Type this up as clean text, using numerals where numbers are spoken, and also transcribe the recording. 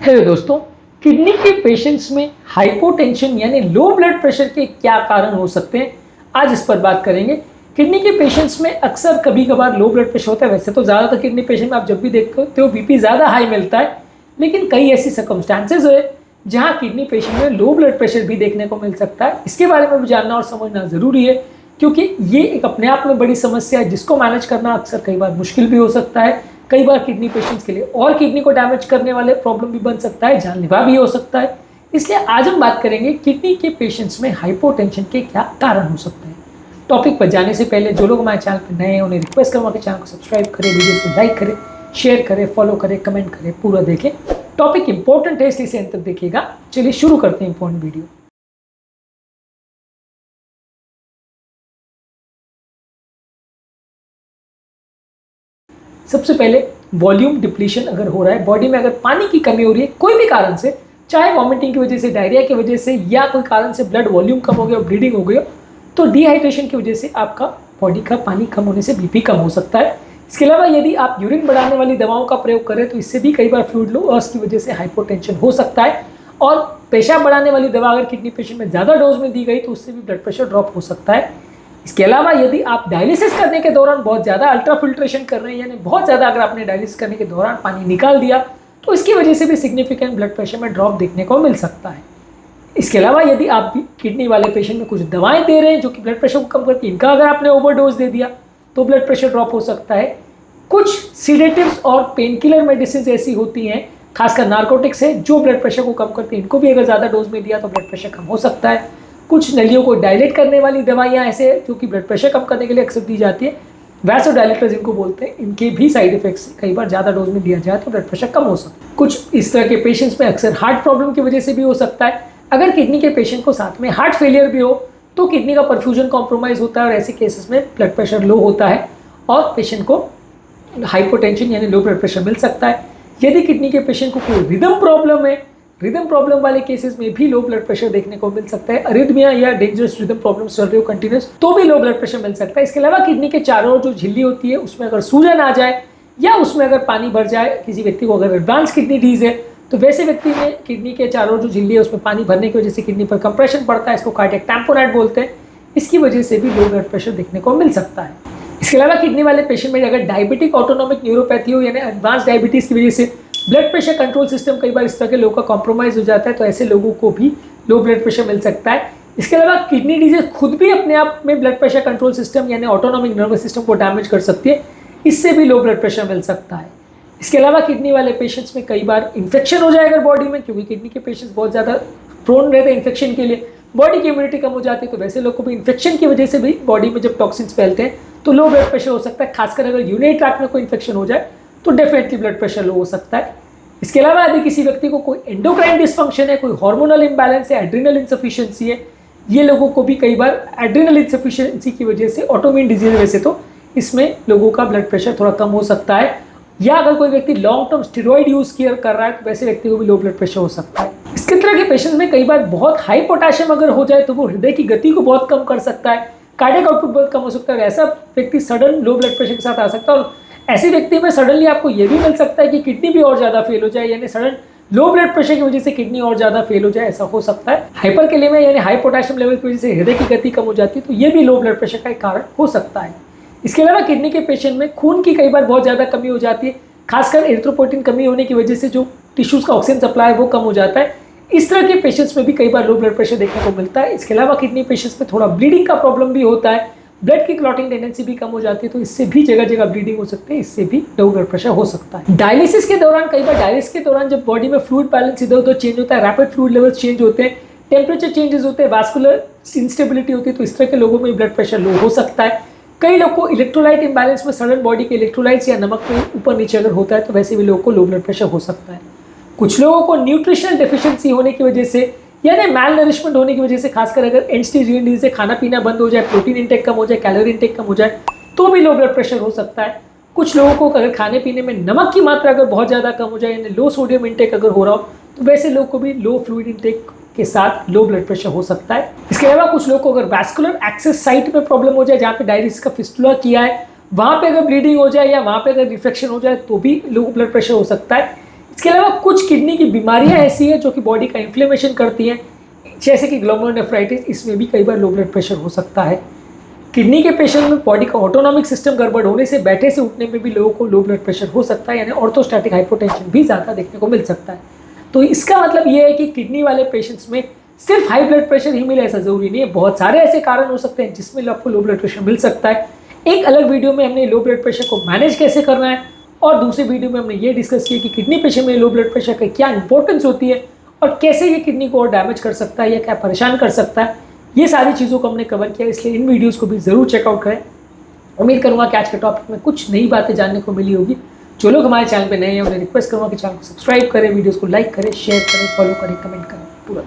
Hello दोस्तों, kidney के patients में हाइपोटेंशन यानी लो ब्लड प्रेशर के क्या कारण हो सकते हैं, आज इस पर बात करेंगे। किडनी के पेशेंट्स में अक्सर कभी कभार लो ब्लड प्रेशर होता है। वैसे तो ज़्यादातर किडनी पेशेंट में आप जब भी देखते हो बीपी ज़्यादा हाई मिलता है, लेकिन कई ऐसी सर्कमस्टांसेस है जहाँ किडनी पेशेंट में लो ब्लड प्रेशर भी देखने को मिल सकता है। इसके बारे में भी जानना और समझना ज़रूरी है, क्योंकि ये एक अपने आप में बड़ी समस्या है जिसको मैनेज करना अक्सर कई बार मुश्किल भी हो सकता है। कई बार किडनी पेशेंट्स के लिए और किडनी को डैमेज करने वाले प्रॉब्लम भी बन सकता है, जानलेवा भी हो सकता है। इसलिए आज हम बात करेंगे किडनी के पेशेंट्स में हाइपोटेंशन के क्या कारण हो सकते हैं। टॉपिक पर जाने से पहले जो लोग हमारे चैनल पर नए हैं उन्हें रिक्वेस्ट करूँगा कि चैनल को सब्सक्राइब करें, वीडियो को लाइक करें, शेयर करें, फॉलो करें, कमेंट करें, पूरा देखें। टॉपिक इंपॉर्टेंट है इसलिए अंत तक देखिएगा। चलिए शुरू करते हैं इंपॉर्टेंट वीडियो। सबसे पहले वॉल्यूम डिप्लीशन अगर हो रहा है, बॉडी में अगर पानी की कमी हो रही है कोई भी कारण से, चाहे वॉमिटिंग की वजह से, डायरिया की वजह से, या कोई कारण से ब्लड वॉल्यूम कम हो गया और ब्लीडिंग हो गई हो, तो डिहाइड्रेशन की वजह से आपका बॉडी का पानी कम होने से बीपी कम हो सकता है। इसके अलावा यदि आप यूरिन बढ़ाने वाली दवाओं का प्रयोग करें तो इससे भी कई बार फ्लूइड लॉस की वजह से हाइपोटेंशन हो सकता है। और पेशाब बढ़ाने वाली दवा अगर किडनी पेशेंट में ज़्यादा डोज में दी गई तो उससे भी ब्लड प्रेशर ड्रॉप हो सकता है। इसके अलावा यदि आप डायलिसिस करने के दौरान बहुत ज़्यादा अल्ट्रा फिल्ट्रेशन कर रहे हैं, यानी बहुत ज़्यादा अगर आपने डायलिसिस करने के दौरान पानी निकाल दिया, तो इसकी वजह से भी सिग्निफिकेंट ब्लड प्रेशर में ड्रॉप देखने को मिल सकता है। इसके अलावा यदि आप भी किडनी वाले पेशेंट में कुछ दवाएं दे रहे हैं जो कि ब्लड प्रेशर को कम करती है, इनका अगर आपने ओवरडोज दे दिया तो ब्लड प्रेशर ड्रॉप हो सकता है। कुछ सीडेटिव्स और पेन किलर मेडिसिन ऐसी होती हैं, खासकर नार्कोटिक्स है, जो ब्लड प्रेशर को कम करती है, इनको भी अगर ज़्यादा डोज में दिया तो ब्लड प्रेशर कम हो सकता है। कुछ नलियों को डायलेट करने वाली दवाइयाँ ऐसे जो कि ब्लड प्रेशर कम करने के लिए अक्सर दी जाती है, वैसोडायलेटर्स इनको बोलते हैं, इनके भी साइड इफेक्ट्स कई बार ज़्यादा डोज में दिया जाए तो ब्लड प्रेशर कम हो सकता है। कुछ इस तरह के पेशेंट्स में अक्सर हार्ट प्रॉब्लम की वजह से भी हो सकता है। अगर किडनी के पेशेंट को साथ में हार्ट फेलियर भी हो तो किडनी का परफ्यूजन कॉम्प्रोमाइज़ होता है और ऐसे केसेस में ब्लड प्रेशर लो होता है और पेशेंट को हाइपोटेंशन यानी लो ब्लड प्रेशर मिल सकता है। यदि किडनी के पेशेंट को कोई रिदम प्रॉब्लम है, रिदम प्रॉब्लम वाले केसेस में भी लो ब्लड प्रेशर देखने को मिल सकता है। अरिथमिया या डेंजरस रिदम प्रॉब्लम चल रही हो कंटिन्यूस तो भी लो ब्लड प्रेशर मिल सकता है। इसके अलावा किडनी के चारों ओर जो झिल्ली होती है उसमें अगर सूजन आ जाए या उसमें अगर पानी भर जाए, किसी व्यक्ति को अगर एडवांस किडनी डिजीज है तो वैसे व्यक्ति में किडनी के चारों ओर जो झिल्ली है उसमें पानी भरने की वजह से किडनी पर कंप्रेशन पड़ता है, इसको कार्डियक टैम्पोनेट बोलते हैं। इसकी वजह से भी लो ब्लड प्रेशर देखने को मिल सकता है। इसके अलावा किडनी वाले पेशेंट में अगर डायबिटिक ऑटोनॉमिक न्यूरोपैथी हो यानी एडवांस डायबिटीज़ की वजह से ब्लड प्रेशर कंट्रोल सिस्टम कई बार इस तरह के लोगों का कॉम्प्रोमाइज़ हो जाता है, तो ऐसे लोगों को भी लो ब्लड प्रेशर मिल सकता है। इसके अलावा किडनी डिजीज खुद भी अपने आप में ब्लड प्रेशर कंट्रोल सिस्टम यानी ऑटोनॉमिक नर्वस सिस्टम को डैमेज कर सकती है, इससे भी लो ब्लड प्रेशर मिल सकता है। इसके अलावा किडनी वाले पेशेंट्स में कई बार इन्फेक्शन हो जाए अगर बॉडी में, क्योंकि किडनी के पेशेंट्स बहुत ज़्यादा प्रोन रहते हैं इन्फेक्शन के लिए, बॉडी की इम्यूनिटी कम हो जाती है, तो वैसे लोग को भी इन्फेक्शन की वजह से भी बॉडी में जब टॉक्सिन्स फैलते हैं तो लो ब्लड प्रेशर हो सकता है। खासकर अगर यूरिनरी ट्रैक्ट में कोई इन्फेक्शन हो जाए तो डेफिनेटली ब्लड प्रेशर लो हो सकता है। इसके अलावा यदि किसी व्यक्ति को कोई एंडोक्राइन डिसफंक्शन है, कोई हार्मोनल इम्बैलेंस है, एड्रिनल इनसफिशिएंसी है, ये लोगों को भी कई बार एड्रिनल इनसफिशिएंसी की वजह से, ऑटोइम्यून डिजीज वैसे तो इसमें लोगों का ब्लड प्रेशर थोड़ा कम हो सकता है। या अगर कोई व्यक्ति लॉन्ग टर्म स्टेरॉइड यूज कर रहा है तो वैसे व्यक्ति को भी लो ब्लड प्रेशर हो सकता है। इसके तरह के पेशेंट्स में कई बार बहुत हाई पोटेशियम अगर हो जाए तो वो हृदय की गति को बहुत कम कर सकता है, कार्डियक आउटपुट बहुत कम हो सकता है। ऐसा व्यक्ति सडन लो ब्लड प्रेशर के साथ आ सकता है और ऐसे व्यक्ति में सडनली आपको ये भी मिल सकता है कि किडनी भी और ज़्यादा फेल हो जाए, यानी सडन लो ब्लड प्रेशर की वजह से किडनी और ज़्यादा फेल हो जाए, ऐसा हो सकता है। हाइपरकैलेमिया यानी हाई पोटेशियम लेवल की वजह से हृदय की गति कम हो जाती है, तो ये भी लो ब्लड प्रेशर का एक कारण हो सकता है। इसके अलावा किडनी के पेशेंट में खून की कई बार बहुत ज़्यादा कमी हो जाती है, खासकर एरिथ्रोपोइटिन कमी होने की वजह से जो टिश्यूज़ का ऑक्सीजन सप्लाई है वो कम हो जाता है। इस तरह के पेशेंट्स में भी कई बार लो ब्लड प्रेशर देखने को मिलता है। इसके अलावा किडनी पेशेंट्स में थोड़ा ब्लीडिंग का प्रॉब्लम भी होता है, ब्लड की क्लॉटिंग टेंडेंसी भी कम हो जाती है, तो इससे भी जगह जगह ब्लीडिंग हो सकती है, इससे भी लो ब्लड प्रेशर हो सकता है। डायलिसिस के दौरान कई बार डायलिसिस के दौरान जब बॉडी में फ्लूइड बैलेंस इधर उधर चेंज होता है, रैपिड फ्लूइड लेवल्स चेंज होते हैं, टेम्परेचर चेंजेस होते हैं, वास्कुलर इंस्टेबिलिटी होती है, तो इस तरह के लोगों में ब्लड प्रेशर लो हो सकता है। कई लोग को इलेक्ट्रोलाइट इम्बैलेंस में सडन बॉडी के इलेक्ट्रोलाइट्स या नमक में ऊपर नीचे अगर होता है तो वैसे भी लोगों को लो ब्लड प्रेशर हो सकता है। कुछ लोगों को न्यूट्रिशनल डेफिशिएंसी होने की वजह से यानी मैल नरिशमेंट होने की वजह से, खासकर अगर एंड स्टेज रीनल डिजीज से खाना पीना बंद हो जाए, प्रोटीन इंटेक कम हो जाए, कैलोरी इंटेक कम हो जाए, तो भी लो ब्लड प्रेशर हो सकता है। कुछ लोगों को अगर खाने पीने में नमक की मात्रा अगर बहुत ज़्यादा कम हो जाए यानी लो सोडियम इंटेक अगर हो रहा हो तो वैसे लोग को भी लो फ्लूइड इंटेक के साथ लो ब्लड प्रेशर हो सकता है। इसके अलावा कुछ लोग को अगर वैस्कुलर एक्सेस साइट में प्रॉब्लम हो जाए, जहाँ पे डायलिसिस का फिस्टुला किया है वहाँ पे अगर ब्लीडिंग हो जाए या वहाँ पे अगर इन्फेक्शन हो जाए तो भी लो ब्लड प्रेशर हो सकता है। इसके अलावा कुछ किडनी की बीमारियां ऐसी है जो कि बॉडी का इन्फ्लेमेशन करती हैं, जैसे कि ग्लोमेरुलोनेफ्राइटिस, इसमें भी कई बार लो ब्लड प्रेशर हो सकता है। किडनी के पेशेंट में बॉडी का ऑटोनॉमिक सिस्टम गड़बड़ होने से बैठे से उठने में भी लोगों को लो ब्लड प्रेशर हो सकता है, यानी ऑर्थोस्टैटिक हाइपोटेंशन भी ज़्यादा देखने को मिल सकता है। तो इसका मतलब ये है कि किडनी वाले पेशेंट्स में सिर्फ हाई ब्लड प्रेशर ही मिले ऐसा ज़रूरी नहीं है, बहुत सारे ऐसे कारण हो सकते हैं जिसमें आपको लो ब्लड प्रेशर मिल सकता है। एक अलग वीडियो में हमने लो ब्लड प्रेशर को मैनेज कैसे करना है, और दूसरे वीडियो में हमने ये डिस्कस किया कि किडनी पेशेंट में लो ब्लड प्रेशर की क्या इंपॉर्टेंस होती है और कैसे ये किडनी को और डैमेज कर सकता है या क्या परेशान कर सकता है। ये सारी चीज़ों को हमने कवर किया, इसलिए इन वीडियोज़ को भी ज़रूर चेकआउट करें। उम्मीद करूँगा कि आज के टॉपिक में कुछ नई बातें जानने को मिली होगी। जो लोग हमारे चैनल पर नए हैं उन्हें रिक्वेस्ट करूँगा कि चैनल को सब्सक्राइब करें, वीडियोज़ को लाइक करें, शेयर करें, फॉलो करें, कमेंट करें, पूरा